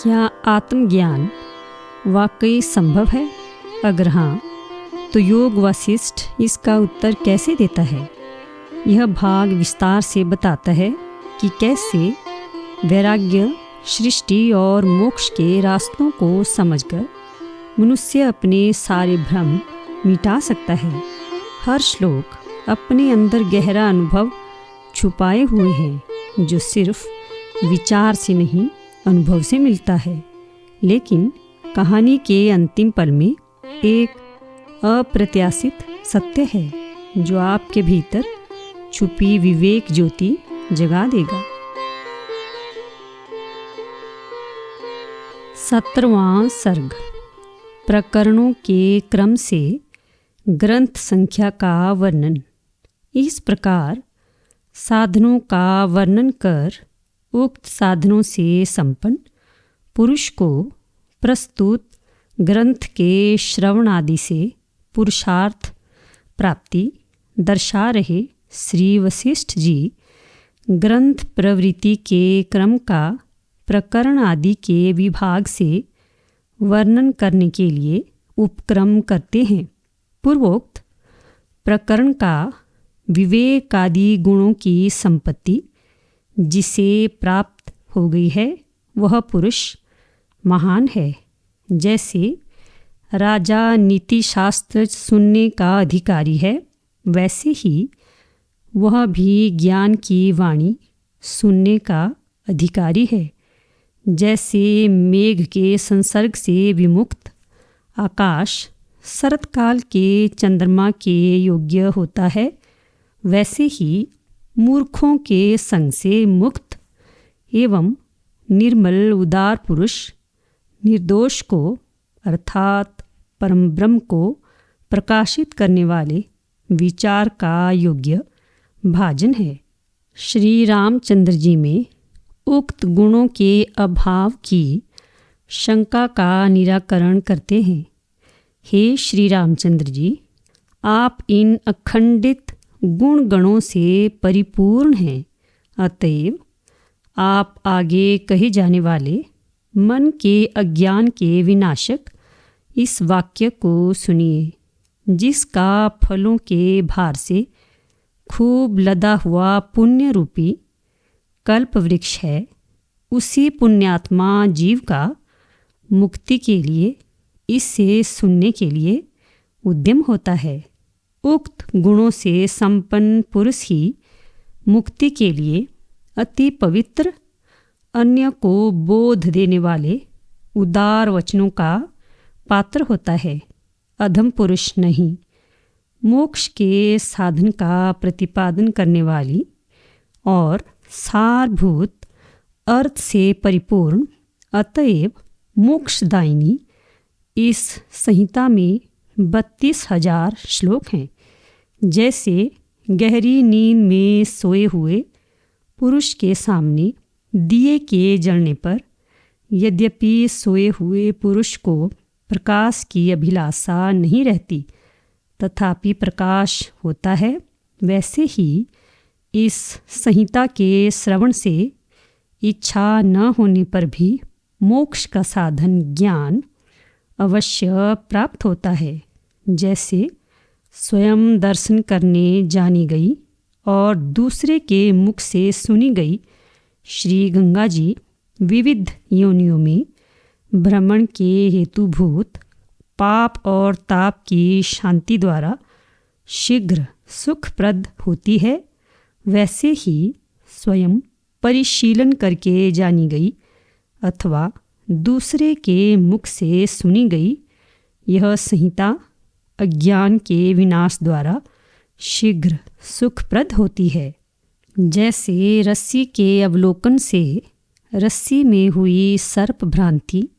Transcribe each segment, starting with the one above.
क्या आत्मज्ञान वाकई संभव है? अगर हाँ, तो योग वासिष्ठ इसका उत्तर कैसे देता है? यह भाग विस्तार से बताता है कि कैसे वैराग्य, सृष्टि और मोक्ष के रास्तों को समझकर मनुष्य अपने सारे भ्रम मिटा सकता है। हर श्लोक अपने अंदर गहरा अनुभव छुपाए हुए हैं, जो सिर्फ विचार से नहीं, अनुभव से मिलता है। लेकिन कहानी के अंतिम पल में एक अप्रत्याशित सत्य है, जो आपके भीतर छुपी विवेक ज्योति जगा देगा। 17वां सर्ग प्रकरणों के क्रम से ग्रंथ संख्या का वर्णन। इस प्रकार साधनों का वर्णन कर उक्त साधनों से संपन्न पुरुष को प्रस्तुत ग्रंथ के श्रवण आदि से पुरुषार्थ प्राप्ति दर्शा रहे श्री वशिष्ठ जी ग्रंथ प्रवृत्ति के क्रम का प्रकरण आदि के विभाग से वर्णन करने के लिए उपक्रम करते हैं। पूर्वोक्त प्रकरण का विवेक आदि गुणों की संपत्ति जिसे प्राप्त हो गई है, वह पुरुष महान है। जैसे राजा नीति शास्त्र सुनने का अधिकारी है, वैसे ही वह भी ज्ञान की वाणी सुनने का अधिकारी है। जैसे मेघ के संसर्ग से विमुक्त आकाश शरतकाल के चंद्रमा के योग्य होता है, वैसे ही मूर्खों के संग से मुक्त एवं निर्मल उदार पुरुष निर्दोष को अर्थात परम ब्रह्म को प्रकाशित करने वाले विचार का योग्य भाजन है। श्री रामचंद्र जी में उक्त गुणों के अभाव की शंका का निराकरण करते हैं। हे श्री रामचंद्र जी, आप इन अखंडित गुण गणों से परिपूर्ण हैं। अतएव आप आगे कहे जाने वाले मन के अज्ञान के विनाशक इस वाक्य को सुनिए, जिसका फलों के भार से खूब लदा हुआ पुण्य रूपी कल्प वृक्ष है। उसी पुण्यात्मा जीव का मुक्ति के लिए इससे सुनने के लिए उद्यम होता है। उक्त गुणों से संपन्न पुरुष ही मुक्ति के लिए अति पवित्र, अन्य को बोध देने वाले उदार वचनों का पात्र होता है, अधम पुरुष नहीं। मोक्ष के साधन का प्रतिपादन करने वाली और सारभूत अर्थ से परिपूर्ण, अतएव मोक्षदायिनी इस संहिता में 32,000 श्लोक हैं। जैसे गहरी नींद में सोए हुए पुरुष के सामने दिए के जलने पर यद्यपि सोए हुए पुरुष को प्रकाश की अभिलाषा नहीं रहती, तथापि प्रकाश होता है, वैसे ही इस संहिता के श्रवण से इच्छा न होने पर भी मोक्ष का साधन ज्ञान अवश्य प्राप्त होता है। जैसे स्वयं दर्शन करने जानी गई और दूसरे के मुख से सुनी गई श्री गंगा जी विविध योनियों में भ्रमण के हेतुभूत पाप और ताप की शांति द्वारा शीघ्र सुखप्रद होती है, वैसे ही स्वयं परिशीलन करके जानी गई अथवा दूसरे के मुख से सुनी गई यह संहिता अज्ञान के विनाश द्वारा शीघ्र सुखप्रद होती है। जैसे रस्सी के अवलोकन से रस्सी में हुई सर्प भ्रांति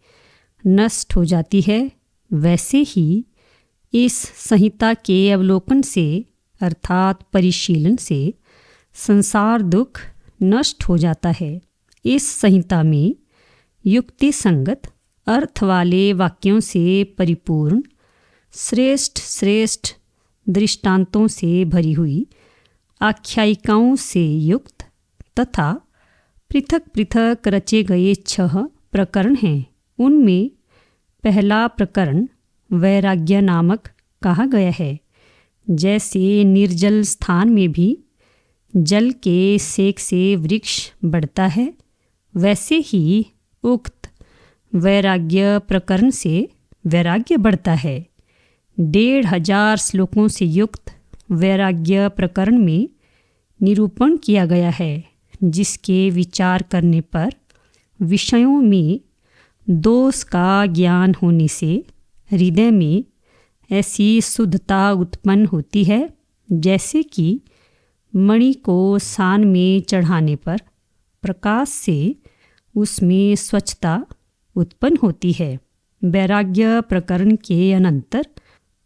नष्ट हो जाती है, वैसे ही इस संहिता के अवलोकन से अर्थात परिशीलन से संसार दुख नष्ट हो जाता है। इस संहिता में युक्ति संगत अर्थ वाले वाक्यों से परिपूर्ण, श्रेष्ठ श्रेष्ठ दृष्टांतों से भरी हुई, आख्यायिकाओं से युक्त तथा पृथक पृथक रचे गए 6 प्रकरण हैं उनमें पहला प्रकरण वैराग्य नामक कहा गया है। जैसे निर्जल स्थान में भी जल के सेक से वृक्ष बढ़ता है, वैसे ही उक्त वैराग्य प्रकरण से वैराग्य बढ़ता है। 1500 श्लोकों से युक्त वैराग्य प्रकरण में निरूपण किया गया है, जिसके विचार करने पर विषयों में दोष का ज्ञान होने से हृदय में ऐसी शुद्धता उत्पन्न होती है जैसे कि मणि को सान में चढ़ाने पर प्रकाश से उसमें स्वच्छता उत्पन्न होती है। वैराग्य प्रकरण के अनंतर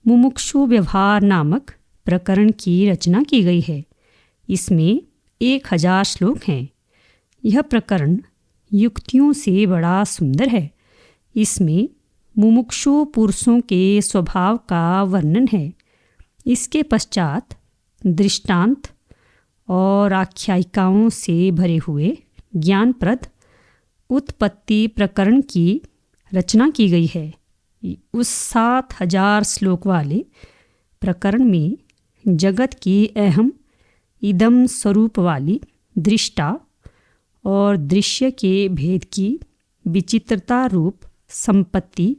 मुमुक्षु व्यवहार नामक प्रकरण की रचना की गई है। इसमें 1000 श्लोक हैं। यह प्रकरण युक्तियों से बड़ा सुंदर है। इसमें मुमुक्षु पुरुषों के स्वभाव का वर्णन है। इसके पश्चात दृष्टांत और आख्यायिकाओं से भरे हुए ज्ञानप्रद उत्पत्ति प्रकरण की रचना की गई है। उस 7000 श्लोक वाले प्रकरण में जगत की अहम इदम स्वरूप वाली दृष्टा और दृश्य के भेद की विचित्रता रूप संपत्ति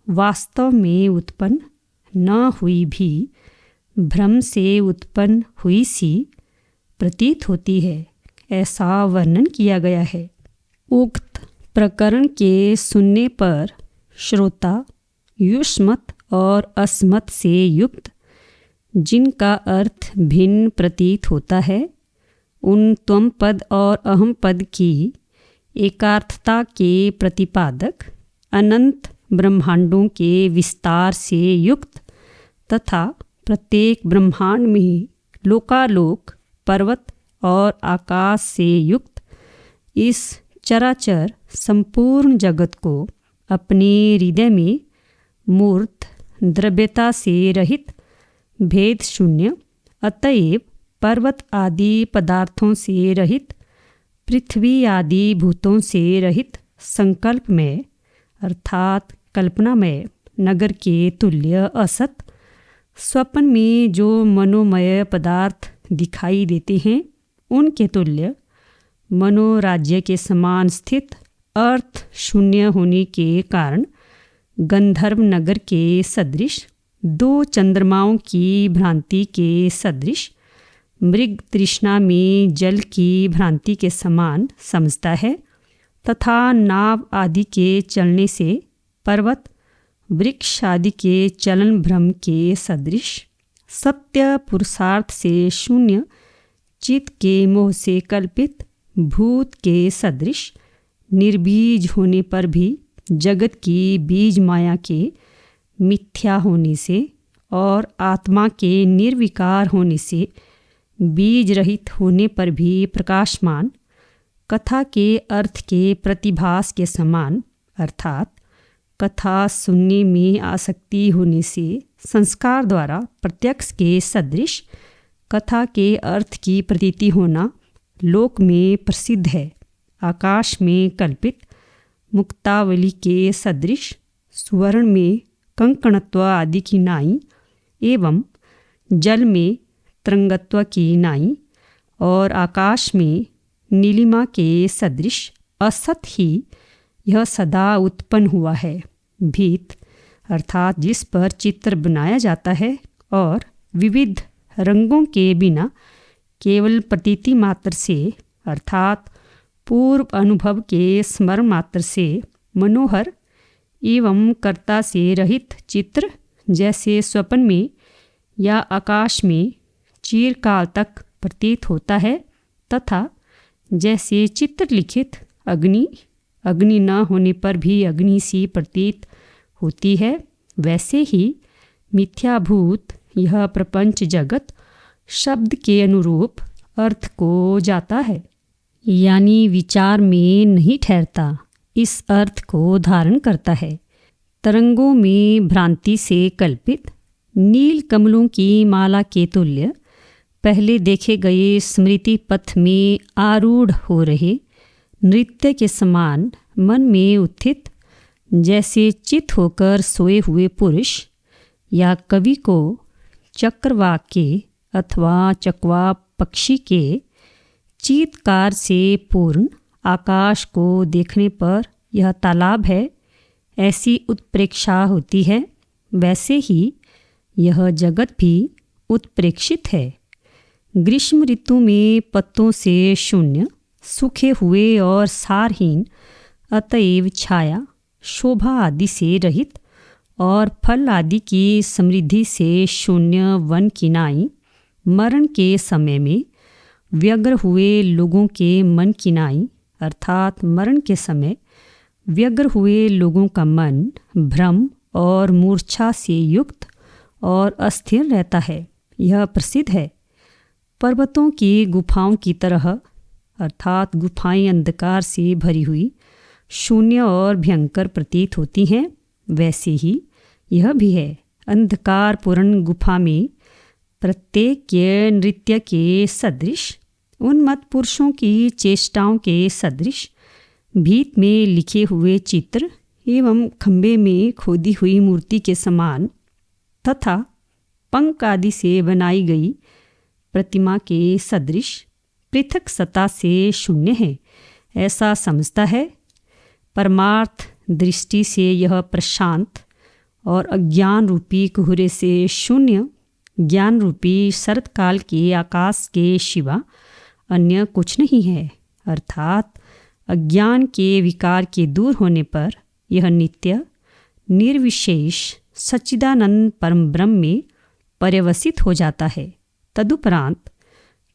वास्तव में उत्पन्न न हुई भी भ्रम से उत्पन्न हुई सी प्रतीत होती है, ऐसा वर्णन किया गया है। उक्त प्रकरण के सुनने पर श्रोता युष्मत और अस्मत से युक्त जिनका अर्थ भिन्न प्रतीत होता है, उन त्वम पद और अहम पद की एकार्थता के प्रतिपादक अनंत ब्रह्मांडों के विस्तार से युक्त तथा प्रत्येक ब्रह्मांड में लोकालोक पर्वत और आकाश से युक्त इस चराचर संपूर्ण जगत को अपने हृदय में मूर्त द्रव्यता से रहित भेद शून्य, अतएव पर्वत आदि पदार्थों से रहित, पृथ्वी आदि भूतों से रहित संकल्प में अर्थात कल्पना में नगर के तुल्य असत, स्वप्न में जो मनोमय पदार्थ दिखाई देते हैं उनके तुल्य, मनोराज्य के समान स्थित अर्थ शून्य होने के कारण गंधर्व नगर के सदृश, 2 चंद्रमाओं की भ्रांति के सदृश, मृग तृष्णा में जल की भ्रांति के समान समझता है तथा नाव आदि के चलने से पर्वत वृक्ष आदि के चलन भ्रम के सदृश, सत्य पुरुषार्थ से शून्य चित्त के मोह से कल्पित भूत के सदृश, निर्बीज होने पर भी जगत की बीज माया के मिथ्या होने से और आत्मा के निर्विकार होने से बीज रहित होने पर भी प्रकाशमान, कथा के अर्थ के प्रतिभास के समान, अर्थात कथा सुनने में आसक्ति होने से संस्कार द्वारा प्रत्यक्ष के सदृश कथा के अर्थ की प्रतीति होना लोक में प्रसिद्ध है। आकाश में कल्पित मुक्तावली के सदृश, स्वर्ण में कंकणत्व आदि की नाई एवं जल में तरंगत्व की नाई और आकाश में नीलिमा के सदृश असत ही यह सदा उत्पन्न हुआ है। भीत अर्थात जिस पर चित्र बनाया जाता है और विविध रंगों के बिना केवल प्रतीति मात्र से अर्थात पूर्व अनुभव के स्मरण मात्र से मनोहर एवं कर्ता से रहित चित्र जैसे स्वप्न में या आकाश में चिरकाल तक प्रतीत होता है, तथा जैसे चित्र लिखित अग्नि न होने पर भी अग्नि सी प्रतीत होती है, वैसे ही मिथ्याभूत यह प्रपंच जगत शब्द के अनुरूप अर्थ को जाता है, यानी विचार में नहीं ठहरता, इस अर्थ को धारण करता है। तरंगों में भ्रांति से कल्पित नील कमलों की माला के तुल्य पहले देखे गए स्मृति पथ में आरूढ़ हो रहे नृत्य के समान मन में उत्थित जैसे चित होकर सोए हुए पुरुष या कवि को चक्रवाक के अथवा चकवा पक्षी के चीत्कार से पूर्ण आकाश को देखने पर यह तालाब है, ऐसी उत्प्रेक्षा होती है, वैसे ही यह जगत भी उत्प्रेक्षित है। ग्रीष्म ऋतु में पत्तों से शून्य, सूखे हुए और सारहीन, अतएव छाया, शोभा आदि से रहित और फल आदि की समृद्धि से शून्य वन की नाई मरण के समय में व्यग्र हुए लोगों के मन की नाई, अर्थात मरण के समय व्यग्र हुए लोगों का मन भ्रम और मूर्छा से युक्त और अस्थिर रहता है। यह प्रसिद्ध है। पर्वतों की गुफाओं की तरह, अर्थात गुफाएं अंधकार से भरी हुई शून्य और भयंकर प्रतीत होती हैं, वैसे ही यह भी है। अंधकार पूर्ण गुफा में प्रत्येक के नृत्य के सदृश, उन्मत्त पुरुषों की चेष्टाओं के सदृश, भीत में लिखे हुए चित्र एवं खंबे में खोदी हुई मूर्ति के समान तथा पंख आदि से बनाई गई प्रतिमा के सदृश पृथक सत्ता से शून्य है, ऐसा समझता है। परमार्थ दृष्टि से यह प्रशांत और अज्ञान रूपी कुहरे से शून्य ज्ञान रूपी शरतकाल के आकाश के सिवा अन्य कुछ नहीं है। अर्थात अज्ञान के विकार के दूर होने पर यह नित्य निर्विशेष सच्चिदानंद परम ब्रह्म में पर्यवसित हो जाता है। तदुपरांत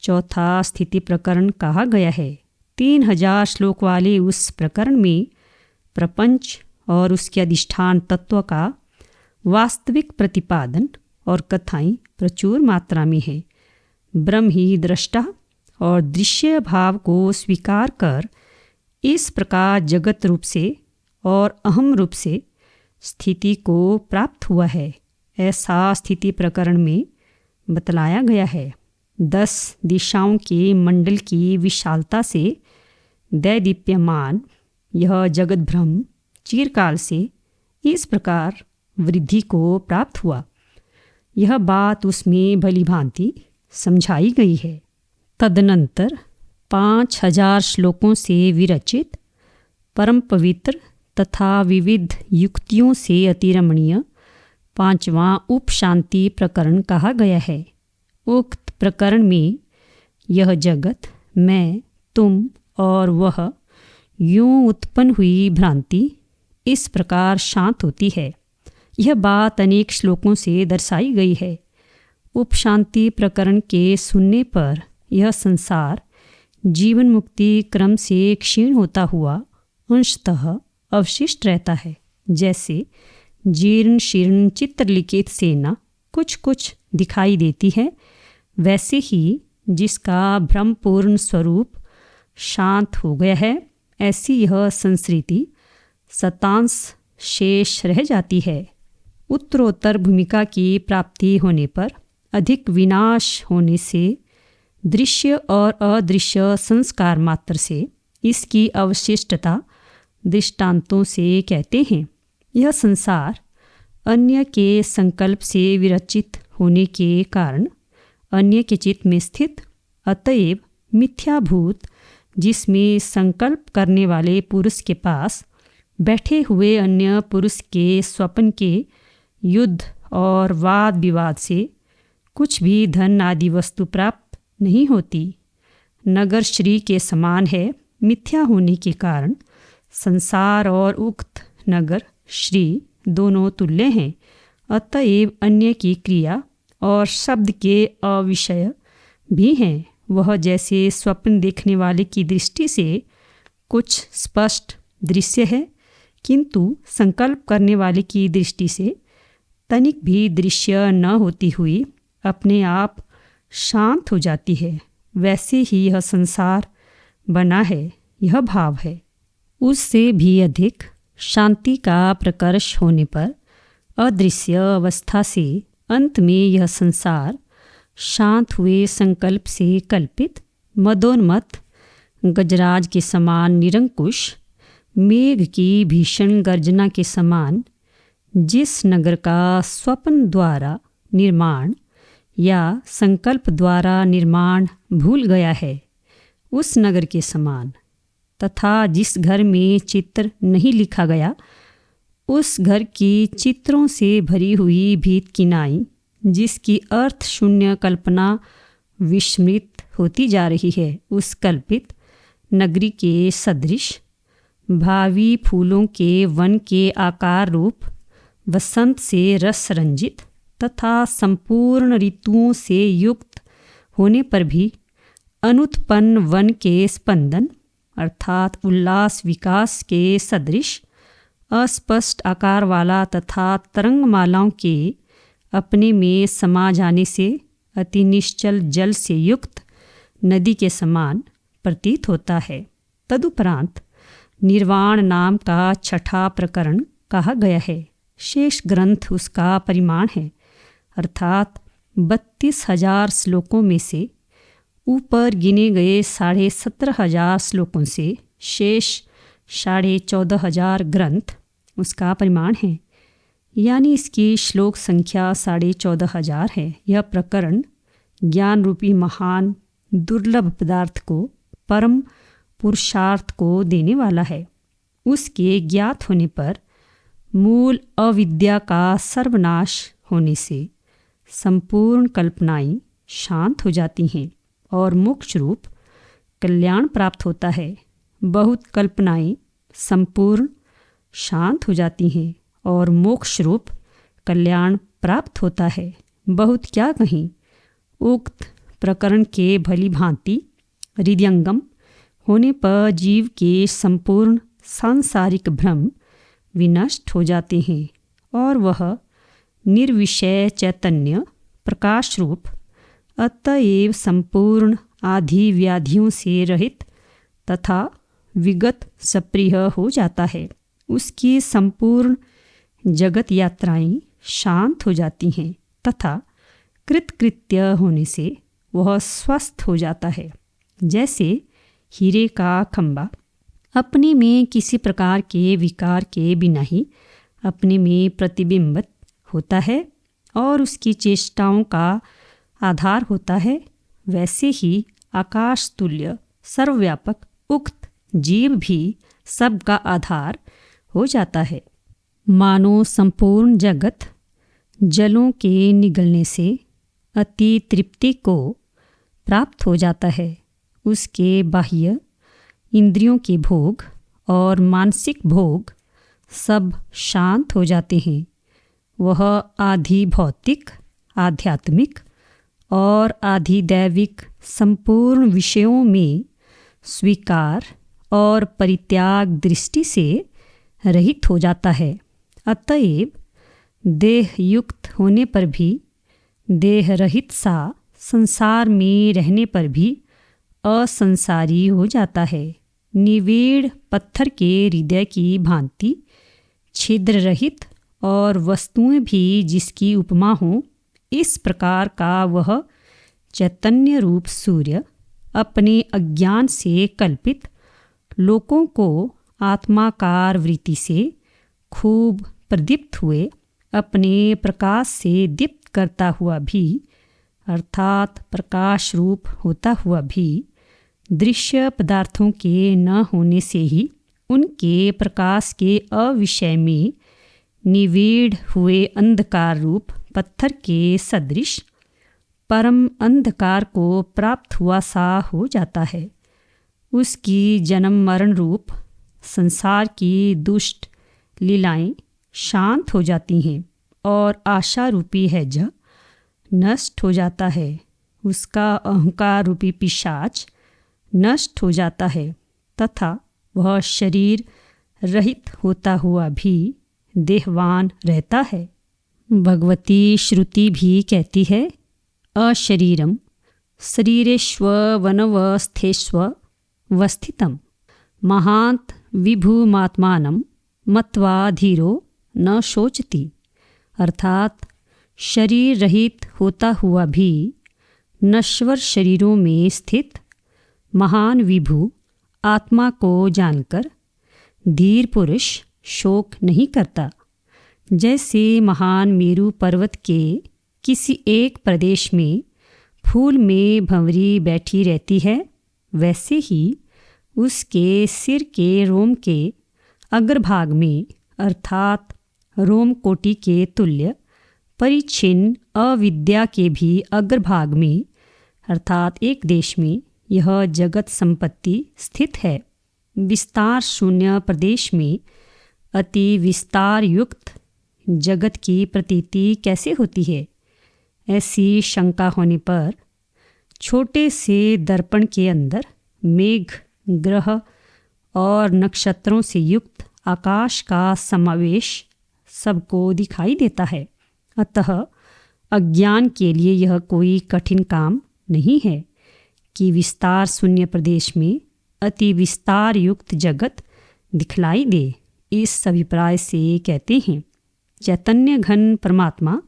चौथा स्थिति प्रकरण कहा गया है। 3000 श्लोक वाले उस प्रकरण में प्रपंच और उसके अधिष्ठान तत्व का वास्तविक प्रतिपादन और कथाएं प्रचुर मात्रा में है। ब्रह्म ही दृष्टा और दृश्य भाव को स्वीकार कर इस प्रकार जगत रूप से और अहम रूप से स्थिति को प्राप्त हुआ है, ऐसा स्थिति प्रकरण में बतलाया गया है। 10 दिशाओं के मंडल की विशालता से दैदीप्यमान यह जगत ब्रह्म चिरकाल से इस प्रकार वृद्धि को प्राप्त हुआ। यह बात उसमें भली भांति समझाई गई है। तदनंतर 5000 श्लोकों से विरचित परम पवित्र तथा विविध युक्तियों से अतिरमणीय 5वां उपशांति प्रकरण कहा गया है। उक्त प्रकरण में यह जगत, मैं, तुम और वह यूं उत्पन्न हुई भ्रांति इस प्रकार शांत होती है। यह बात अनेक श्लोकों से दर्शाई गई है। उपशांति प्रकरण के सुनने पर यह संसार जीवन मुक्ति क्रम से क्षीण होता हुआ अंशतः अवशिष्ट रहता है। जैसे जीर्ण शीर्ण चित्रलिखित सेना कुछ कुछ दिखाई देती है, वैसे ही जिसका ब्रह्मपूर्ण स्वरूप शांत हो गया है, ऐसी यह संस्कृति सतांश शेष रह जाती है। उत्तरोत्तर भूमिका की प्राप्ति होने पर अधिक विनाश होने से दृश्य और अदृश्य संस्कार मात्र से इसकी अवशिष्टता दृष्टांतों से कहते हैं। यह संसार अन्य के संकल्प से विरचित होने के कारण अन्य के चित्त में स्थित, अतएव मिथ्याभूत, जिसमें संकल्प करने वाले पुरुष के पास बैठे हुए अन्य पुरुष के स्वप्न के युद्ध और वाद विवाद से कुछ भी धन आदि वस्तु प्राप्त नहीं होती। नगर श्री के समान है। मिथ्या होने के कारण संसार और उक्त नगर श्री दोनों तुल्य हैं। अतएव अन्य की क्रिया और शब्द के अविषय भी हैं। वह जैसे स्वप्न देखने वाले की दृष्टि से कुछ स्पष्ट दृश्य है, किंतु संकल्प करने वाले की दृष्टि से तनिक भी दृश्य न होती हुई अपने आप शांत हो जाती है, वैसे ही यह संसार बना है। यह भाव है। उससे भी अधिक शांति का प्रकर्ष होने पर अदृश्य अवस्था से अंत में यह संसार शांत हुए संकल्प से कल्पित मदोन्मत्त गजराज के समान निरंकुश मेघ की भीषण गर्जना के समान जिस नगर का स्वप्न द्वारा निर्माण या संकल्प द्वारा निर्माण भूल गया है, उस नगर के समान, तथा जिस घर में चित्र नहीं लिखा गया, उस घर की चित्रों से भरी हुई भीत किनाई, जिसकी अर्थ शून्य कल्पना विस्मृत होती जा रही है, उस कल्पित नगरी के सदृश भावी फूलों के वन के आकार रूप वसंत से रस रंजित तथा संपूर्ण ऋतुओं से युक्त होने पर भी अनुत्पन्न वन के स्पंदन अर्थात उल्लास विकास के सदृश अस्पष्ट आकार वाला तथा तरंगमालाओं के अपने में समा जाने से अति निश्चल जल से युक्त नदी के समान प्रतीत होता है। तदुपरांत निर्वाण नाम का छठा प्रकरण कहा गया है। शेष ग्रंथ उसका परिमाण है, अर्थात 32,000 श्लोकों में से ऊपर गिने गए 17,500 श्लोकों से शेष 14,500 ग्रंथ उसका परिमाण है, यानी इसकी श्लोक संख्या 14,500 है। यह प्रकरण ज्ञान रूपी महान दुर्लभ पदार्थ को, परम पुरुषार्थ को देने वाला है। उसके ज्ञात होने पर मूल अविद्या का सर्वनाश होने से संपूर्ण कल्पनाएं शांत हो जाती हैं और मोक्ष रूप कल्याण प्राप्त होता है। बहुत कल्पनाएं संपूर्ण शांत हो जाती हैं और मोक्ष रूप कल्याण प्राप्त होता है। बहुत क्या कहीं, उक्त प्रकरण के भली भांति हृदयंगम होने पर जीव के संपूर्ण सांसारिक भ्रम विनष्ट हो जाते हैं और वह निर्विषय चैतन्य प्रकाश रूप अतएव संपूर्ण आदि व्याधियों से रहित तथा विगत सप्रिय हो जाता है। उसकी संपूर्ण जगत यात्राएं शांत हो जाती हैं तथा कृतकृत्य होने से वह स्वस्थ हो जाता है। जैसे हीरे का खंबा अपने में किसी प्रकार के विकार के बिना ही अपने में प्रतिबिंबित होता है और उसकी चेष्टाओं का आधार होता है, वैसे ही आकाश तुल्य सर्वव्यापक उक्त जीव भी सबका आधार हो जाता है। मानो संपूर्ण जगत जलों के निगलने से अति तृप्ति को प्राप्त हो जाता है। उसके बाह्य इंद्रियों के भोग और मानसिक भोग सब शांत हो जाते हैं। वह आधि भौतिक, आध्यात्मिक और आधि दैविक संपूर्ण विषयों में स्वीकार और परित्याग दृष्टि से रहित हो जाता है। अतएव देह युक्त होने पर भी, देह रहित सा संसार में रहने पर भी असंसारी हो जाता है। निवेड़ पत्थर के हृदय की भांति छिद्र रहित और वस्तुएं भी जिसकी उपमा हो, इस प्रकार का वह चैतन्य रूप सूर्य अपने अज्ञान से कल्पित लोकों को आत्माकार वृत्ति से खूब प्रदीप्त हुए अपने प्रकाश से दीप्त करता हुआ भी, अर्थात प्रकाश रूप होता हुआ भी, दृश्य पदार्थों के न होने से ही उनके प्रकाश के अविषय में निवेड़ हुए अंधकार रूप पत्थर के सदृश परम अंधकार को प्राप्त हुआ सा हो जाता है। उसकी जन्म मरण रूप संसार की दुष्ट लीलाएं शांत हो जाती हैं और आशा रूपी हैज नष्ट हो जाता है। उसका अहंकार रूपी पिशाच नष्ट हो जाता है तथा वह शरीर रहित होता हुआ भी देहवान रहता है। भगवती श्रुति भी कहती है, अशरीरम शरीरेष्वनवस्थेष्व वस्थितम महांत विभुमात्मानं मत्वा धीरो न शोचति। अर्थात शरीर रहित होता हुआ भी नश्वर शरीरों में स्थित महान विभु आत्मा को जानकर धीर पुरुष शोक नहीं करता। जैसे महान मेरू पर्वत के किसी एक प्रदेश में फूल में भंवरी बैठी रहती है, वैसे ही उसके सिर के रोम के अग्रभाग में अर्थात रोम कोटि के तुल्य परिच्छिन्न अविद्या के भी अग्रभाग में अर्थात एक देश में यह जगत संपत्ति स्थित है। विस्तार शून्य प्रदेश में अति विस्तार युक्त जगत की प्रतीति कैसे होती है? ऐसी शंका होने पर छोटे से दर्पण के अंदर मेघ, ग्रह और नक्षत्रों से युक्त आकाश का समावेश सबको दिखाई देता है। अतः अज्ञान के लिए यह कोई कठिन काम नहीं है कि विस्तार शून्य प्रदेश में अति विस्तार युक्त जगत दिखलाई दे। इस अभिप्राय से कहते हैं, चैतन्य घन परमात्मा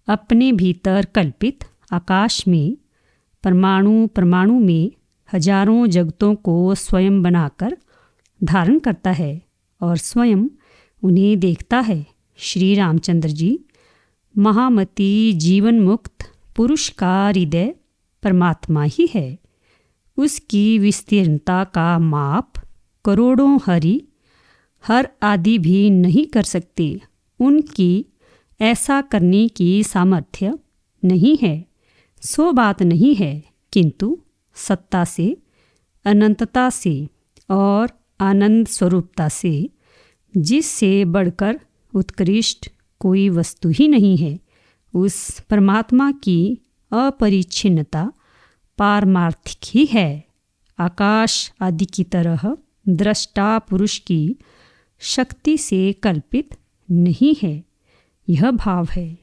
अपने भीतर कल्पित आकाश में परमाणु परमाणु में हजारों जगतों को स्वयं बनाकर धारण करता है और स्वयं उन्हें देखता है। श्री रामचंद्र जी, महामती जीवन मुक्त पुरुष का हृदय परमात्मा ही है। उसकी विस्तीर्णता का माप करोड़ों हर आदि भी नहीं कर सकते। उनकी ऐसा करने की सामर्थ्य नहीं है, सो बात नहीं है, किंतु सत्ता से, अनंतता से और आनंद स्वरूपता से जिससे बढ़कर उत्कृष्ट कोई वस्तु ही नहीं है, उस परमात्मा की अपरिच्छिन्नता पारमार्थिक ही है। आकाश आदि की तरह दृष्टा पुरुष की शक्ति से कल्पित नहीं है, यह भाव है।